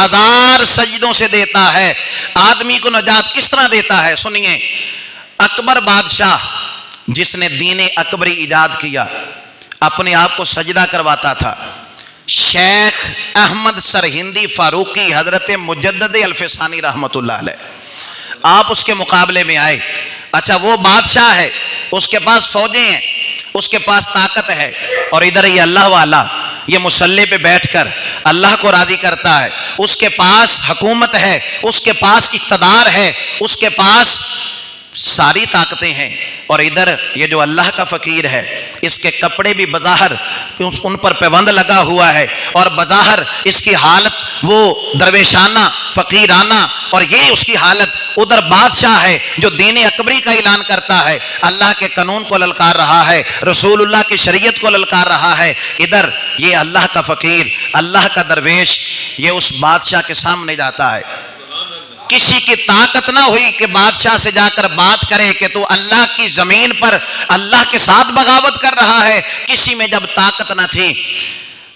1000 سجدوں سے دیتا ہے۔ آدمی کو نجات کس طرح دیتا ہے؟ سنیے، اکبر بادشاہ جس نے دین اکبری ایجاد کیا، اپنے آپ کو سجدہ کرواتا تھا، شیخ احمد سرہندی فاروقی حضرت مجدد الفسانی رحمت اللہ علیہ، آپ اس کے مقابلے میں آئے۔ اچھا، وہ بادشاہ ہے، اس کے پاس فوجیں ہیں، اس کے پاس طاقت ہے، اور ادھر یہ اللہ والا یہ مسلح پہ بیٹھ کر اللہ کو راضی کرتا ہے، اس کے پاس حکومت ہے، اس کے پاس اقتدار ہے، اس کے پاس ساری طاقتیں ہیں، اور ادھر یہ جو اللہ کا فقیر ہے، اس کے کپڑے بھی بظاہر ان پر پیوند لگا ہوا ہے، اور بظاہر اس کی حالت وہ درویشانہ فقیرانہ، اور یہ اس کی حالت۔ ادھر بادشاہ ہے جو دین اکبری کا اعلان کرتا ہے، اللہ کے قانون کو للکار رہا ہے، رسول اللہ کی شریعت کو للکار رہا ہے، ادھر یہ اللہ کا فقیر، اللہ کا درویش، یہ اس بادشاہ کے سامنے جاتا ہے۔ کسی کی طاقت نہ ہوئی کہ بادشاہ سے جا کر بات کرے کہ تو اللہ کی زمین پر اللہ کے ساتھ بغاوت کر رہا ہے، کسی میں جب طاقت نہ تھی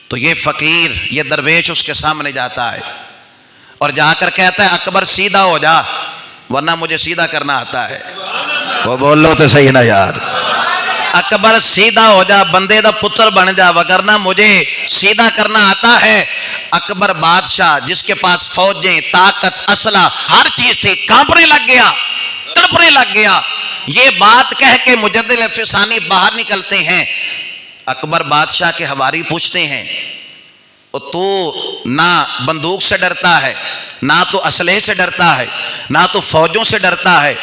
تو یہ فقیر یہ درویش اس کے سامنے جاتا ہے اور جا کر کہتا ہے اکبر سیدھا ہو جا ورنہ مجھے سیدھا کرنا آتا ہے۔ وہ بول لو تو صحیح نا یار، اکبر سیدھا ہو جا، بندے دا پتر بن جا، وگرنہ مجھے سیدھا کرنا آتا ہے۔ اکبر بادشاہ جس کے پاس فوجیں، طاقت، اسلحہ، ہر چیز تھی، کانپنے لگ گیا، تڑپنے لگ گیا۔ یہ بات کہہ کے مجدد الفسانی باہر نکلتے ہیں۔ اکبر بادشاہ کے حواری پوچھتے ہیں تو نہ بندوق سے ڈرتا ہے، نہ تو اسلحے سے ڈرتا ہے، نہ تو فوجوں سے ڈرتا ہے،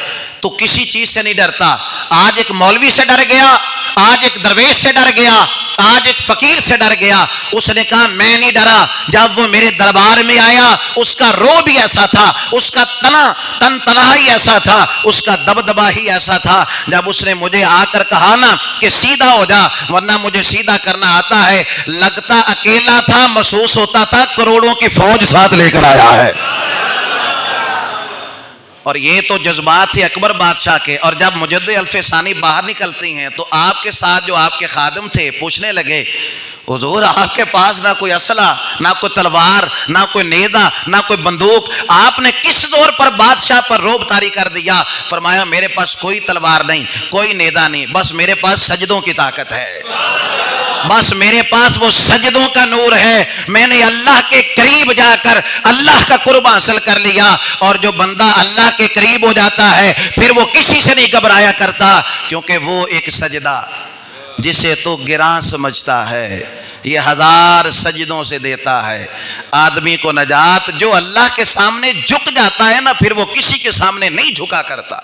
تو کسی چیز سے نہیں ڈرتا۔ آج ایک مولوی سے ڈر گیا، آج ایک درویش سے ڈر گیا، آج ایک فقیر سے ڈر گیا۔ اس نے کہا میں نہیں ڈرا، جب وہ میرے دربار میں آیا اس کا رو بھی ایسا تھا، اس کا تنہائی ایسا تھا، اس کا دبدبا ہی ایسا تھا۔ جب اس نے مجھے آ کر کہا نا کہ سیدھا ہو جا ورنہ مجھے سیدھا کرنا آتا ہے، لگتا اکیلا تھا، محسوس ہوتا تھا کروڑوں کی فوج ساتھ لے کر آیا ہے۔ اور یہ تو جذبات تھے اکبر بادشاہ کے۔ اور جب مجدد الفسانی باہر نکلتے ہیں تو آپ کے ساتھ جو آپ کے خادم تھے پوچھنے لگے حضور آپ کے پاس نہ کوئی اسلحہ، نہ کوئی تلوار، نہ کوئی نیزہ، نہ کوئی بندوق، آپ نے کس زور پر بادشاہ پر رعب طاری کر دیا؟ فرمایا میرے پاس کوئی تلوار نہیں، کوئی نیزہ نہیں، بس میرے پاس سجدوں کی طاقت ہے، بس میرے پاس وہ سجدوں کا نور ہے۔ میں نے اللہ کے قریب جا کر اللہ کا قرب حاصل کر لیا، اور جو بندہ اللہ کے قریب ہو جاتا ہے پھر وہ کسی سے نہیں گھبرایا کرتا، کیونکہ وہ ایک سجدہ جسے تو گراں سمجھتا ہے یہ 1000 سجدوں سے دیتا ہے آدمی کو نجات۔ جو اللہ کے سامنے جھک جاتا ہے نا پھر وہ کسی کے سامنے نہیں جھکا کرتا۔